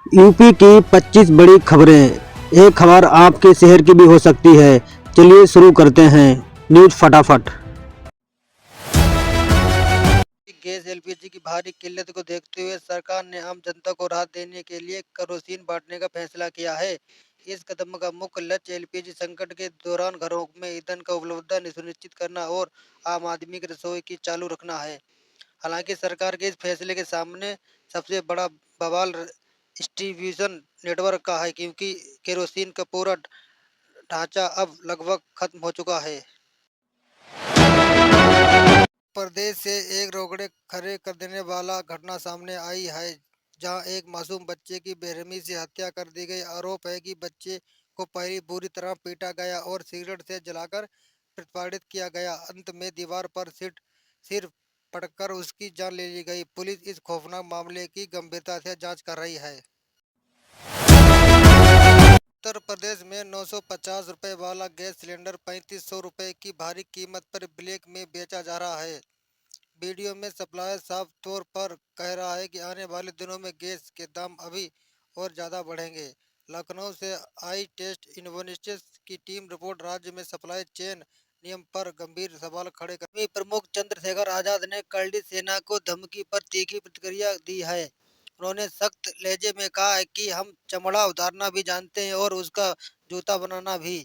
UP की 25 बड़ी खबरें। एक खबर आपके शहर की भी हो सकती है। चलिए शुरू करते हैं न्यूज फटाफट। गैस एलपीजी की भारी किल्लत को देखते हुए सरकार ने आम जनता को राहत देने के लिए केरोसिन बांटने का फैसला किया है। इस कदम का मुख्य लक्ष्य एलपीजी संकट के दौरान घरों में ईंधन का उपलब्धता सुनिश्चित करना और आम आदमी की रसोई की चालू रखना है। हालांकि सरकार के इस फैसले के सामने सबसे बड़ा बवाल डिस्ट्रीब्यूशन नेटवर्क का है, क्योंकि केरोसिन का पूरा ढांचा अब लगभग खत्म हो चुका है। प्रदेश से एक रोकड़े खड़े कर देने वाला घटना सामने आई है, जहां एक मासूम बच्चे की बेरहमी से हत्या कर दी गई। आरोप है कि बच्चे को पहले बुरी तरह पीटा गया और सिगरेट से जलाकर प्रताड़ित किया गया। अंत में दीवार पर सिर पटककर उसकी जान ले ली गई। पुलिस इस खौफनाक मामले की गंभीरता से जांच कर रही है। उत्तर प्रदेश में 950 रुपए वाला गैस सिलेंडर 3500 रुपए की भारी कीमत पर ब्लैक में बेचा जा रहा है। वीडियो में सप्लायर साफ तौर पर कह रहा है कि आने वाले दिनों में गैस के दाम अभी और ज़्यादा बढ़ेंगे। लखनऊ से आई टेस्ट इन्वेस्टिगेशन की टीम रिपोर्ट राज्य में सप्लाई चेन नियम पर गंभीर सवाल खड़े कर प्रमुख चंद्रशेखर आजाद ने करड़ी सेना को धमकी पर तीखी प्रतिक्रिया दी है। उन्होंने सख्त लहजे में कहा है कि हम चमड़ा उतारना भी जानते हैं और उसका जूता बनाना भी।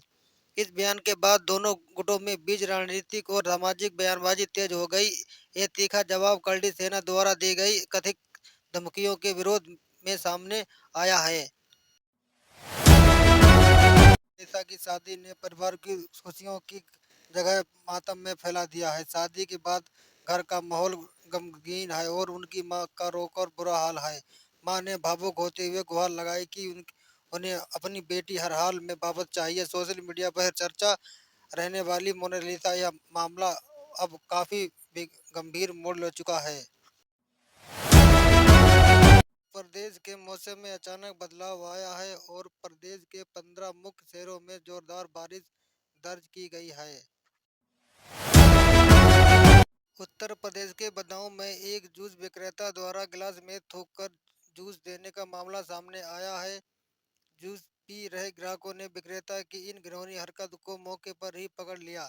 इस बयान के बाद दोनों गुटों में बीच रणनीतिक और सामाजिक बयानबाजी तेज हो गई। यह तीखा जवाब करड़ी सेना द्वारा दी गई कथित धमकियों के विरोध में सामने आया है। नेता की शादी ने परिवार की खुशियों की जगह मातम में फैला दिया है। शादी के बाद घर का माहौल गमगीन है और उनकी मां का रोकर बुरा हाल है। मां ने भावुक होते हुए गुहार लगाई कि उन्हें अपनी बेटी हर हाल में वापस चाहिए। सोशल मीडिया पर चर्चा रहने वाली मोनालिसा यह मामला अब काफी गंभीर मोड़ ले चुका है। प्रदेश के मौसम में अचानक बदलाव आया है और प्रदेश के 15 मुख्य शहरों में जोरदार बारिश दर्ज की गई है। उत्तर प्रदेश के बदायूं में एक जूस विक्रेता द्वारा गिलास में थूककर जूस देने का मामला सामने आया है। जूस पी रहे ग्राहकों ने विक्रेता की इन घिनौनी हरकत को मौके पर ही पकड़ लिया।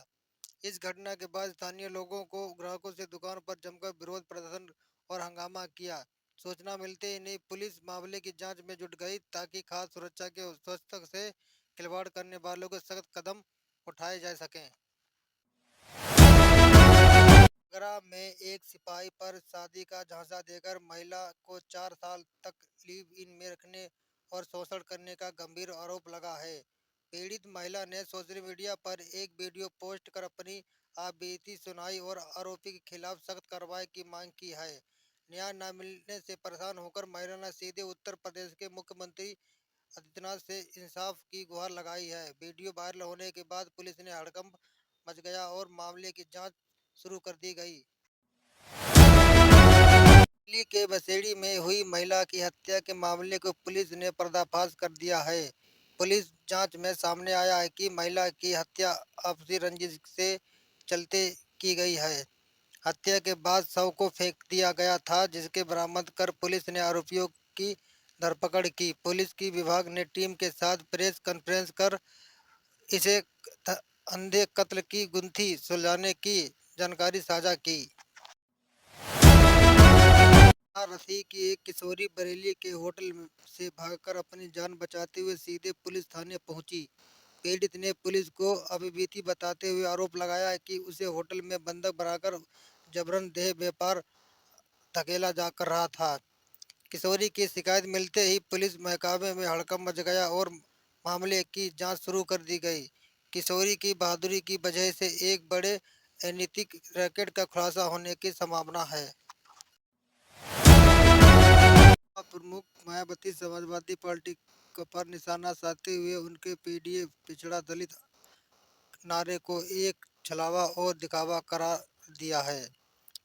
इस घटना के बाद स्थानीय लोगों को ग्राहकों से दुकान पर जमकर विरोध प्रदर्शन और हंगामा किया। सूचना मिलते ही नई पुलिस मामले की जांच में जुट गई ताकि खाद्य सुरक्षा के स्वच्छता से खिलवाड़ करने वालों को सख्त कदम उठाए जा सकें। आगरा में एक सिपाही पर शादी का झांसा देकर महिला को 4 साल तक लिव इन में रखने और शोषण करने का गंभीर आरोप लगा है। पीड़ित महिला ने सोशल मीडिया पर एक वीडियो पोस्ट कर अपनी आपबीती सुनाई और आरोपी के खिलाफ सख्त कार्रवाई की मांग की है। न्याय न मिलने से परेशान होकर महिला ने सीधे उत्तर प्रदेश के मुख्यमंत्री आदित्यनाथ से इंसाफ की गुहार लगाई है। वीडियो वायरल होने के बाद पुलिस ने हड़कंप मच गया और मामले की जांच शुरू कर दी गई। दिल्ली के बसेड़ी में हुई महिला की हत्या के मामले को पुलिस ने पर्दाफाश कर दिया है। पुलिस जांच में सामने आया है कि महिला की हत्या आपसी रंजिश से चलते की गई है। हत्या के बाद शव को फेंक दिया गया था, जिसके बरामद कर पुलिस ने आरोपियों की धरपकड़ की। पुलिस की विभाग ने टीम के साथ प्रेस कॉन्फ्रेंस कर इसे अंधे कत्ल की गुत्थी सुलझाने की जानकारी साझा की। वाराणसी की एक किशोरी बरेली के होटल से भागकर अपनी जान बचाते हुए सीधे पुलिस थाने पहुंची। पीड़ित ने पुलिस को आपबीती बताते हुए आरोप लगाया कि उसे होटल में बंधक बनाकर जबरन देह व्यापार धकेला जा कर रहा था। किशोरी की शिकायत मिलते ही पुलिस महकमे में हड़कंप मच गया और मामले की जांच शुरू कर दी गई। किशोरी की बहादुरी की वजह से एक बड़े अनैतिक रैकेट का खुलासा होने की संभावना है। प्रमुख मायावती समाजवादी पार्टी पर निशाना साधते हुए उनके पीडीए पिछड़ा दलित नारे को एक छलावा और दिखावा करार दिया है।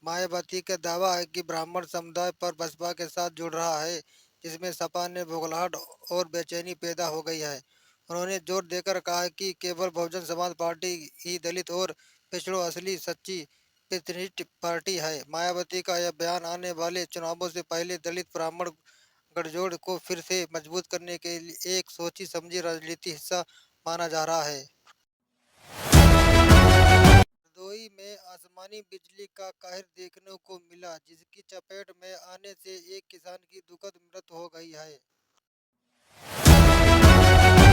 मायावती का दावा है कि ब्राह्मण समुदाय पर बसपा के साथ जुड़ रहा है, जिसमें सपा ने बौखलाहट और बेचैनी पैदा हो गई है। उन्होंने जोर देकर कहा कि केवल बहुजन समाज पार्टी ही दलित और पिछड़ों असली सच्ची प्रतिनिधि पार्टी है। मायावती का यह बयान आने वाले चुनावों से पहले दलित ब्राह्मण गठजोड़ को फिर से मजबूत करने के लिए एक सोची समझी राजनीति हिस्सा माना जा रहा है। हरदोई में आसमानी बिजली का कहर देखने को मिला, जिसकी चपेट में आने से एक किसान की दुखद मृत्यु हो गई है।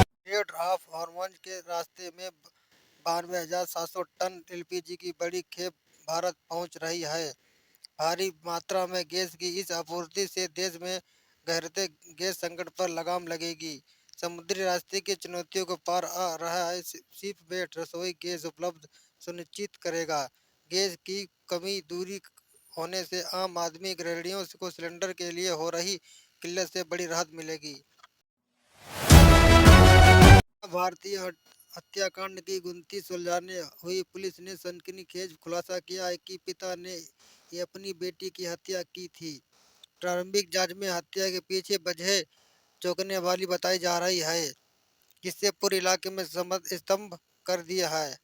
स्ट्रेट ऑफ हॉर्मोज के रास्ते में 92,700 टन एलपीजी की बड़ी खेप भारत पहुंच रही है। भारी मात्रा में गैस की इस आपूर्ति से देश में गहरते गैस संकट पर लगाम लगेगी। समुद्री रास्ते की चुनौतियों को पार आ रहा है शिप बेट रसोई गैस उपलब्ध सुनिश्चित करेगा। गैस की कमी दूरी होने से आम आदमी गृहिणियों को सिलेंडर के लिए हो रही किल्लत से बड़ी राहत मिलेगी। भारतीय हत्याकांड की गुत्थी सुलझाने हुई पुलिस ने सनसनीखेज खुलासा किया है कि पिता ने ही अपनी बेटी की हत्या की थी। प्रारंभिक जांच में हत्या के पीछे वजह चौंकने वाली बताई जा रही है, जिससे पूरे इलाके में स्तंभ कर दिया है।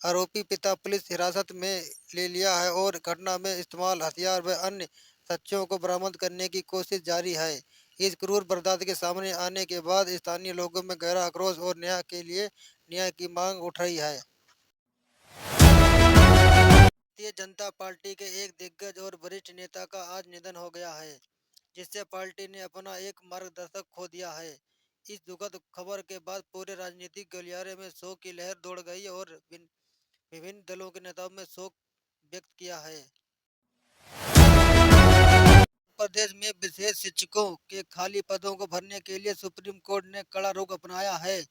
आरोपी पिता पुलिस हिरासत में ले लिया है और घटना में इस्तेमाल हथियार व अन्य साक्ष्यों को बरामद करने की कोशिश जारी है। इस क्रूर वारदात के सामने आने के बाद स्थानीय लोगों में गहरा आक्रोश और न्याय की मांग उठ रही है। भारतीय जनता पार्टी के एक दिग्गज और वरिष्ठ नेता का आज निधन हो गया है, जिससे पार्टी ने अपना एक मार्गदर्शक खो दिया है। इस दुखद खबर के बाद पूरे राजनीतिक गलियारे में शोक की लहर दौड़ गई और विभिन्न दलों के नेताओं में शोक व्यक्त किया है। प्रदेश में विशेष शिक्षकों के खाली पदों को भरने के लिए सुप्रीम कोर्ट ने कड़ा रुख अपनाया है।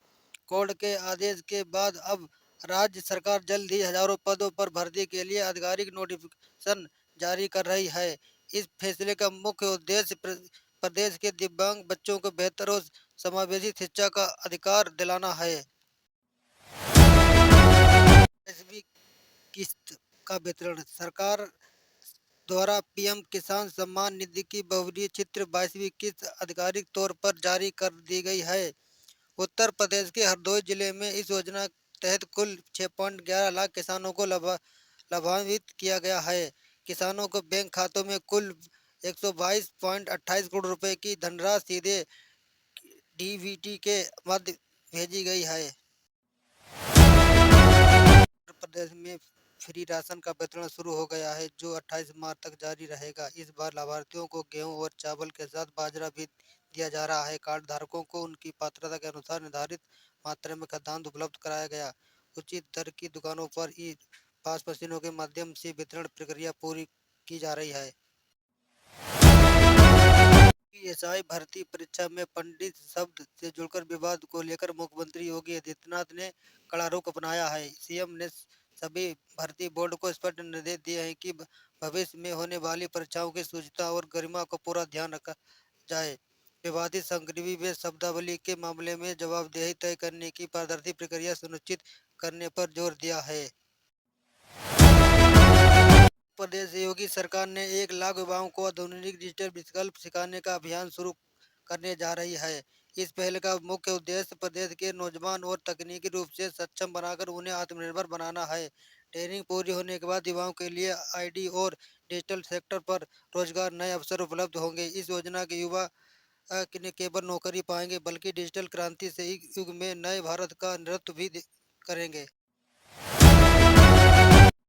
कोर्ट के आदेश के बाद अब राज्य सरकार जल्द ही हजारों पदों पर भर्ती के लिए आधिकारिक नोटिफिकेशन जारी कर रही है। इस फैसले का मुख्य उद्देश्य प्रदेश के दिव्यांग बच्चों को बेहतर और समावेशी शिक्षा का अधिकार दिलाना है। 22वीं किस्त का वितरण सरकार द्वारा पीएम किसान सम्मान निधि की बहुवर्षीय चित्र 22वीं किस्त आधिकारिक तौर पर जारी कर दी गई है। उत्तर प्रदेश के हरदोई जिले में इस योजना तहत कुल 6.11 लाख किसानों को लाभान्वित किया गया है। किसानों को बैंक खातों में कुल 122.28 करोड़ रुपए की धनराशि सीधे डीबीटी के माध्यम भेजी गई है। उत्तर प्रदेश में फ्री राशन का वितरण शुरू हो गया है, जो 28 मार्च तक जारी रहेगा। इस बार लाभार्थियों को गेहूं और चावल के साथ बाजरा भी दिया जा रहा है। कार्ड धारकों को उनकी पात्रता के अनुसार निर्धारित मात्रा में खाद्यान्न उपलब्ध कराया गया। उचित दर की दुकानों पर ई पास मशीनों के माध्यम से वितरण प्रक्रिया पूरी की जा रही है। पीएसआई भर्ती परीक्षा में पंडित शब्द से जुड़कर विवाद को लेकर मुख्यमंत्री योगी आदित्यनाथ ने कड़ा रुख अपनाया है। सीएम ने सभी भर्ती बोर्ड को स्पष्ट निर्देश दिए हैं कि भविष्य में होने वाली परीक्षाओं की शुचिता और गरिमा को पूरा ध्यान रखा जाए। विवादित सामग्री व शब्दावली के मामले में जवाबदेही तय करने की पारदर्शी प्रक्रिया सुनिश्चित करने पर जोर दिया है। प्रदेश योगी सरकार ने 1 लाख युवाओं को आधुनिक डिजिटल विकल्प सिखाने का अभियान शुरू करने जा रही है। इस पहल का मुख्य उद्देश्य प्रदेश के नौजवान और तकनीकी रूप से सक्षम बनाकर उन्हें आत्मनिर्भर बनाना है। ट्रेनिंग पूरी होने के बाद युवाओं के लिए आईटी और डिजिटल सेक्टर पर रोजगार नए अवसर उपलब्ध होंगे। इस योजना के युवा न केवल नौकरी पाएंगे, बल्कि डिजिटल क्रांति से युग में नए भारत का नेतृत्व भी करेंगे।